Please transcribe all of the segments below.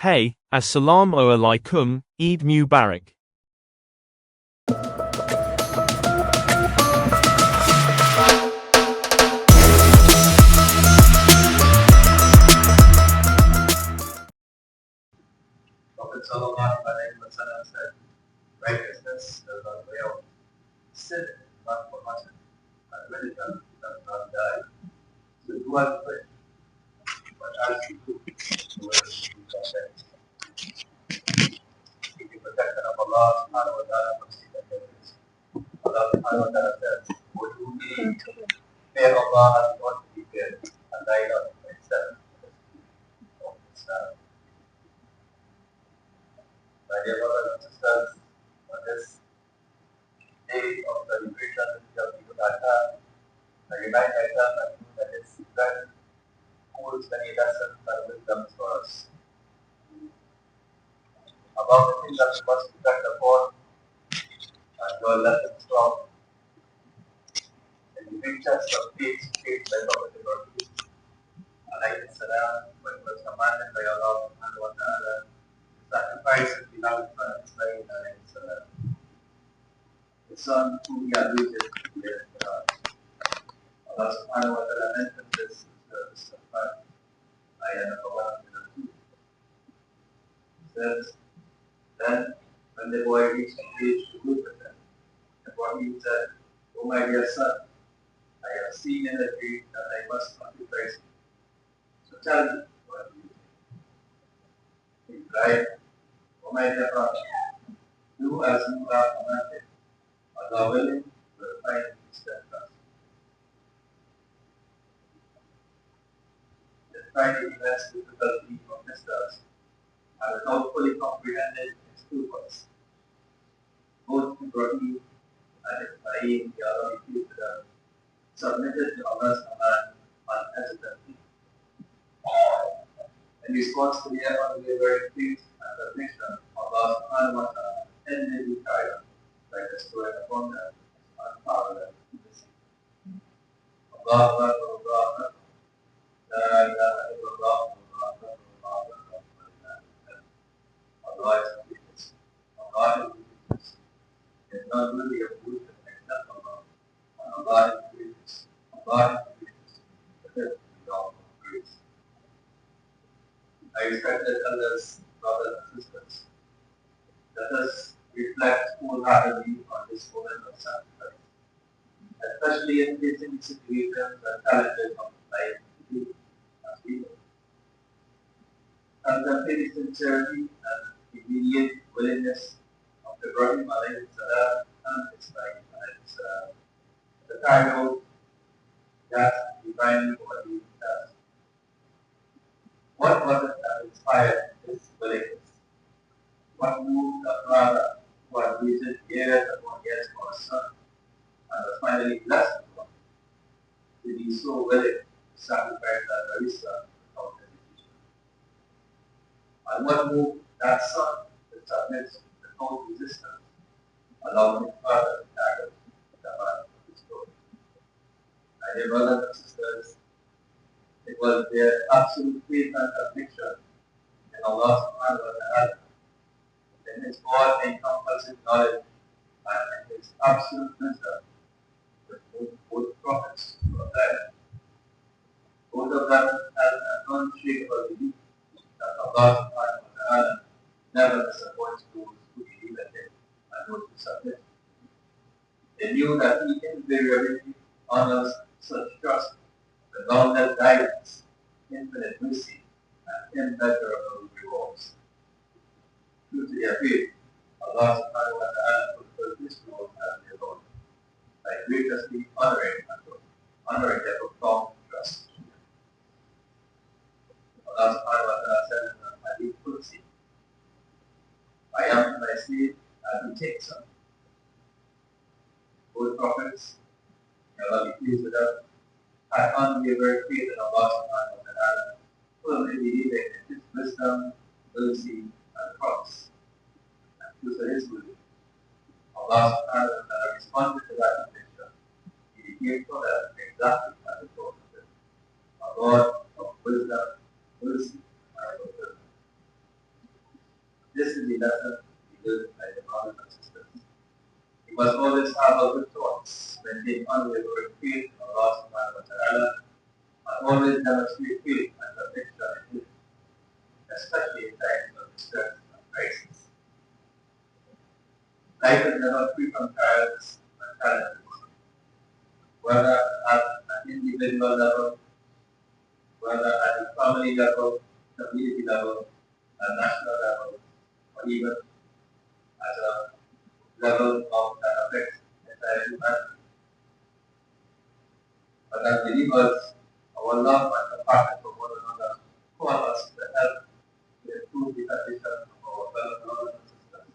Hey, Assalamu alaikum, Eid Mubarak. Prophet Sallallahu Alaihi Wasallam said, righteousness does not fail, sin is not forgotten, and religion does not die. So do as pray, but as you do, you will receive content. Seek the protection of Allah subhanahu wa ta'ala from secret enemies. Allah subhanahu wa ta'ala says, would you believe, fear Allah as you want to be feared, and lie down by itself. My dear brothers and sisters, on this day of celebration of Eid al-Adha, I remind myself and you that this event holds many lessons and wisdoms for us. About the things that we must reflect upon and draw lessons from in the pictures of faith shaped by Prophet Ibrahim alayhi salam, when he was commanded by Allah subhanahu wa ta'ala to sacrifice his beloved son Ismail alayhi salam, the son whom he had waited to bear Quran. Allah subhanahu wa ta'ala mentioned this in Surah Al-Safat, ayah number 102. He says, then, when the boy reached the age to look at them, Ibrahim said, O my dear son, I have seen in the dream that I must sacrifice you. So tell me, what do you think? He replied, O my dear brother, do as you are commanded. Allah willing will find you steadfast. Despite the immense difficulty of this task, and without fully comprehending its purpose, both Ibrahim and Ismail, the Allah be pleased with them, submitted to Allah's command unhesitantly. In response to their unwavering faith and submission, Allah subhanahu wa ta'ala ended the trial by bestowing upon them unparalleled mercy. Allahu Akbar, Allahu Akbar, La ilaha illallah, Allahu Akbar, Allahu Akbar. Allah is the greatest. Allah is the greatest. There is none worthy of worship except Allah. And Allah is the greatest. Allah is the greatest. The best is all of grace. I respected elders, brothers and sisters. Let us reflect wholeheartedly on this moment of sacrifice, especially in facing situations and challenges of life as people. Contemplate the sincerity and immediate willingness of Ibrahim alayhi salam and Ismail alayhi salam to carry out that divinely ordained task. What was it that inspired this willingness? What moved the father who had waited years upon years for a son and was finally blessed with one to be so willing to sacrifice that very son without hesitation? And what moved that son to submit without resistance, allowing his father to carry out the man of his glory? My dear brothers and sisters, it was their absolute faith and conviction in Allah subhanahu wa ta'ala, in His all-encompassing knowledge, and in His absolute wisdom, which both prophets were there. Both of them had an unshakable belief that Allah subhanahu wa ta'ala never disappoints those who believe in Him and those who submit. They knew that He invariably honors such trust, the boundless guidance, infinite mercy, and immeasurable rewards. True to their faith, Allah subhanahu wa ta'ala fulfilled His role as their Lord by graciously honoring their profound trust. Allah subhanahu wa ta'ala said in the Hadith Qudsi, I am my slave and He takes them. Both prophets, may Allah be pleased with them, had unwavering faith in Allah subhanahu wa ta'ala, firmly believing in His wisdom, mercy, and promise. And true to His will, Allah subhanahu wa ta'ala responded to that conviction. He became for them exactly as He told them, a God of wisdom, mercy, and fulfillment. This is the lesson we learn by the brothers and sisters. We must always have our good thoughts, maintain unwavering faith in Allah subhanahu wa ta'ala, and always demonstrate faith and conviction in Him, especially in times of distress and crisis. Life is never free from trials and challenges, whether at an individual level, whether at a family level, community level, a national level, or even at a level of that affects entire humanity. But as believers, our love and compassion for one another call us to help to improve the condition of our fellow brothers and sisters,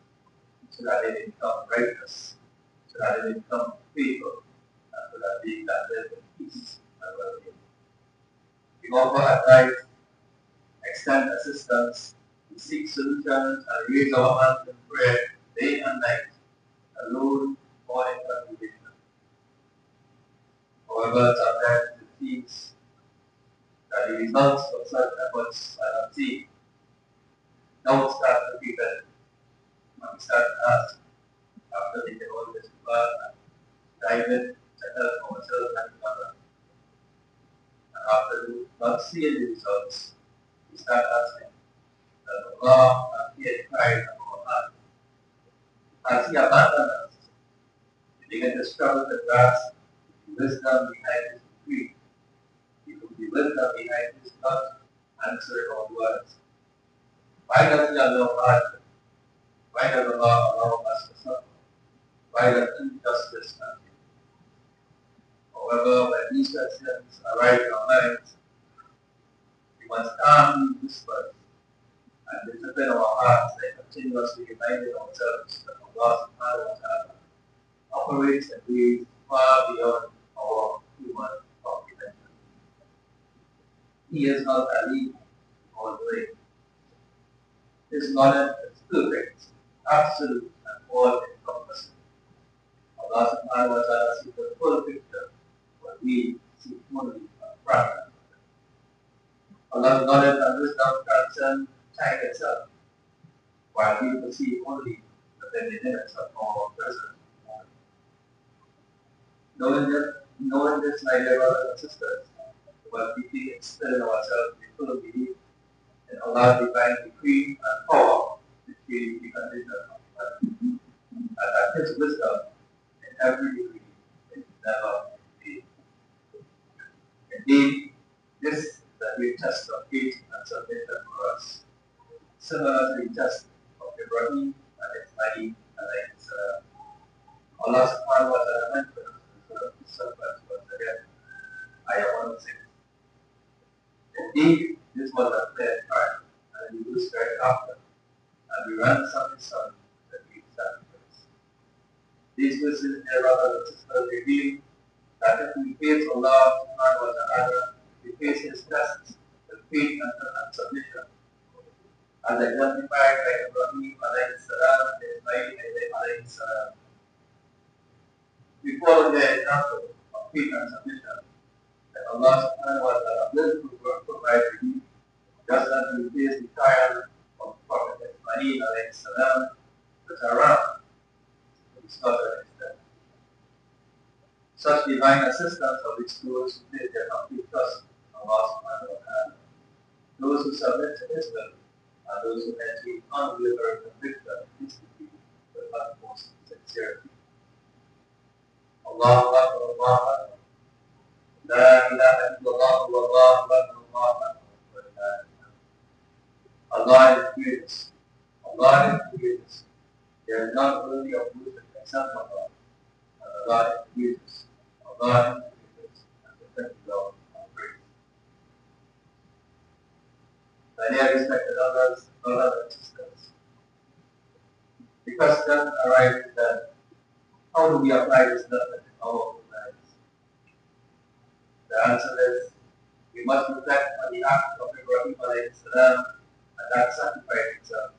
so that they become righteous, so that they become faithful, and so that they can live in peace and well-being. We offer advice, extend assistance, we seek solutions, and raise our hands in prayer day and night, alone or in congregation. However, sometimes it seems that the results of such efforts are not seen. Now we start to be better, and we start to ask, after taking all this plan and dive in to help ourselves and each other. And after not seeing the results, we start asking that Allah has heard the cry of our heart. Has He abandoned us? We begin to struggle to grasp the wisdom behind His decree, the wisdom behind His not answering our words. Why does He allow hardship? Why does Allah allow us to suffer? Why does injustice continue? However, when these questions arise in our minds, we must calmly whisper and discipline our hearts by continuously reminding ourselves that Allah subhanahu wa ta'ala operates in ways far beyond our human comprehension. He is not Ali all the way. His knowledge is perfect, absolute, and all encompassing. Allah subhanahu wa ta'ala sees the full picture, but we see only a fragment. Allah's knowledge and wisdom transcend time itself, while we perceive only within the limits of our present moment. Knowing this, my dear brothers and sisters, we must deeply instill in ourselves the full belief in Allah's divine decree and power to change the condition of humanity, and that His wisdom in every degree is never vain. Indeed, this is a great test of faith and submission for us, similar to the test of Ibrahim and Ismail alayhi salam. Allah subhanahu wa ta'ala mentions in Surah Al-Saffat once again, Ayah 106. Indeed, this was a fair trial, and we will strike after, and we ransom His son that we sacrifice. These verses, dear brothers and sisters, reveal that if we face Allah subhanahu wa ta'ala, we face His tests with faith and submission, as exemplified by Ibrahim alayhi salam and Ismail alayhi salam. We follow their example of faith and submission, that Allah subhanahu wa ta'ala will provide relief, just as we face the trial of Prophet Ismail alayhi salam, which are around to be slaughtered instead. Such divine assistance of which those who place their complete trust in Allah subhanahu wa ta'ala, those who submit to His will, and those who achieve unwavering conviction in His decree with utmost sincerity. Allahu Akbar, Allahu Akbar. La ilaha illallah, Wallahu Akbar, Allahu Akbar. Allah is greatest. Allah is greatest. There is none worthy of worship except Allah. And Allah is greatest. Allah is greatest. And the thank Lord of praise. My dear respected others, brothers and sisters, the question arises then, how do we apply this lesson in our own lives? The answer is, we must reflect on the act of Ibrahim alayhi salam and that sacrifice itself.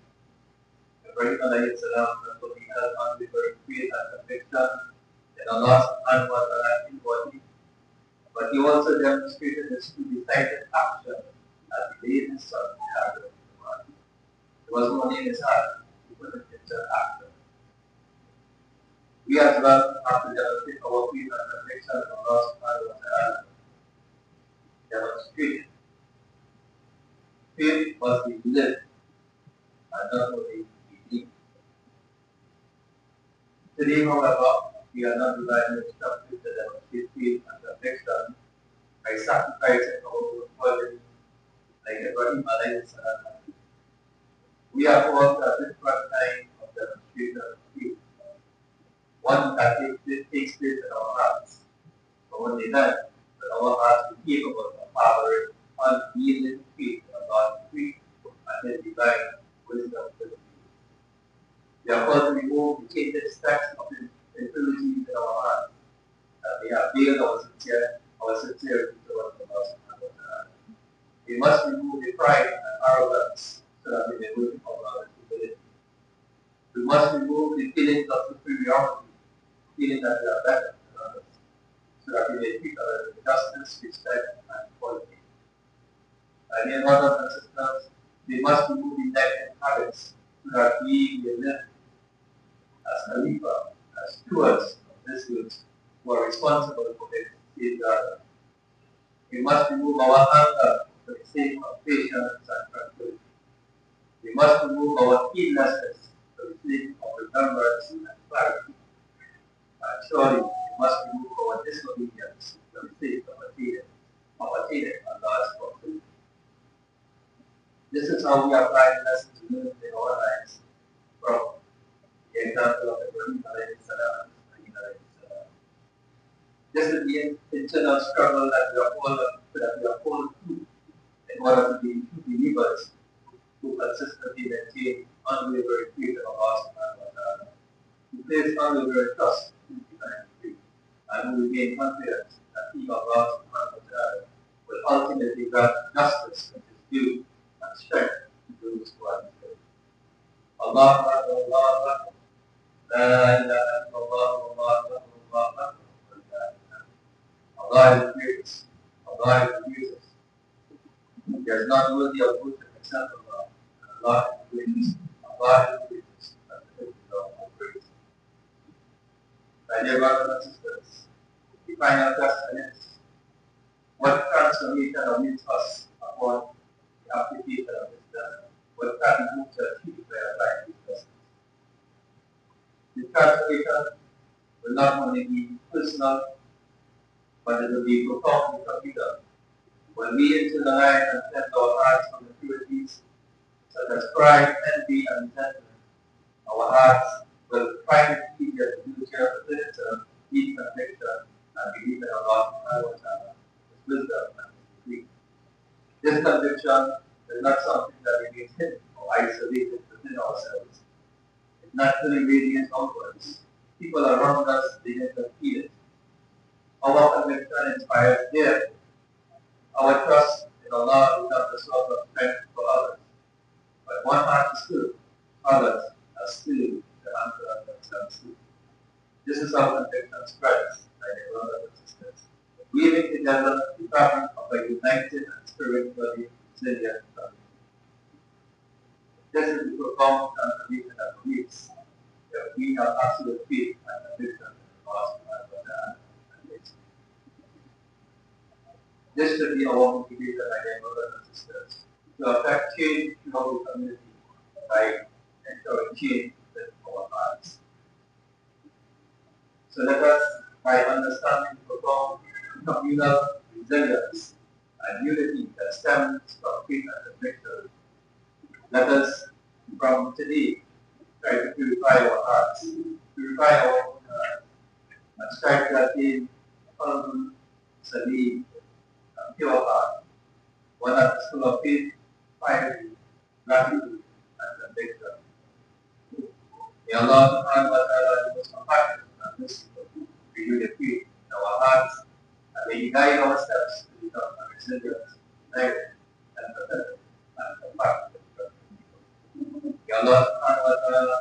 Ibrahim alayhi salam not only held on with very faith and conviction in Allah subhanahu wa ta'ala inwardly, but he also demonstrated his two decisive action as he laid his son to was no name is hard. We put it into actor. We as well have to demonstrate our faith and conviction of Allah subhanahu wa ta'ala. Demonstrate faith must be lived and not only believed. Today, however, we are not divided instructed to demonstrate faith and conviction by sacrificing our own body like Ibrahim alayhi salam. We are called to a different kind of demonstration of faith, one that takes place in our hearts. But when they done, that our hearts be capable of harboring unyielding faith in God's free and His divine wisdom to the people. We are called to remove the tainted specks of impurities in our hearts, that they have veiled our sincerity towards the Lord subhanahu wa ta'ala. We must remove the pride and arrogance so that we may live of our humility. We must remove the feelings of superiority, feeling that we are better than others, so that we may treat others with justice, respect, and equality. My dear brothers and sisters, we must remove the negative habits so that we may live as Khalifa, as stewards of this youth who are responsible for its safeguarding. We must remove our anger for the sake of patience and tranquility. We must remove our heedlessness for the sake of remembrance and clarity. And surely we must remove our disobedience for the sake of attaining Allah's fulfillment. This is how we apply the lessons learned in our lives from the example of Ibrahim alayhi salam and Ismail alayhi salam. This is the internal struggle that we are called to in order to be true believers who consistently maintain unwavering faith in Allah subhanahu wa ta'ala, who place unwavering trust in divine faith, and who remain confident that He, Allah subhanahu wa ta'ala, will ultimately grant justice which is due and strength to those who are deserving. Allah Akbar, Allah Akbar, La ilaha illallah, Allah Akbar, Allah Akbar. Allah is the greatest. Allah is the greatest. There is none worthy of worship except Allah. Allah is the greatest. Allah is the greatest. And the greatest of all greatest. My dear brothers and sisters, the final question is, what transformation awaits us upon the application of this lesson? What can we do to achieve by applying these lessons? The transformation will not only be personal, but it will be profoundly communal. When we enter the line and cleanse our hearts from impurities such as pride, envy, and resentment, our hearts will find it easier to do cheerfulness, deep conviction, and believe in Allah subhanahu wa ta'ala, His wisdom and His decree. This conviction is not something that remains hidden or isolated within ourselves. It naturally radiates outwards. People around us begin to feel it. Our conviction inspires fear. Our trust in Allah becomes a source of strength for others. But one heart is good, others are still the answer themselves too. This is how conviction spreads, my dear brothers and sisters, weaving together the fabric of a united and spiritually resilient family. This is the profound transformation that believes that we have absolute faith and conviction in Allah subhanahu wa ta'ala and His. This should be our motivation, my dear brothers and sisters, to affect change throughout the community by ensuring change within our hearts. So let us, by understanding the profound communal resilience and unity that stems from faith and conviction, let us, from today, try to purify our hearts, purify our own hearts, and strive to attain humble, serene, and pure heart, one that is full of faith, piety, gratitude, and conviction. May Allah subhanahu wa ta'ala be most compassionate and merciful, renew the faith in our hearts, and may He guide our steps to become a resilient, united, and pathetic, and compassionate people. May Allah subhanahu wa ta'ala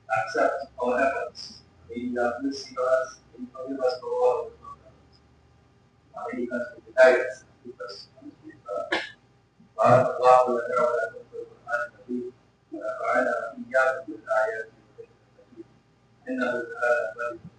accept our efforts. May He have mercy on us, may He forgive us for all our wrongs, and may He continue to guide us and keep us on His way. بارك الله لنا ولكم في القرآن الكريم إنه تعالى ملك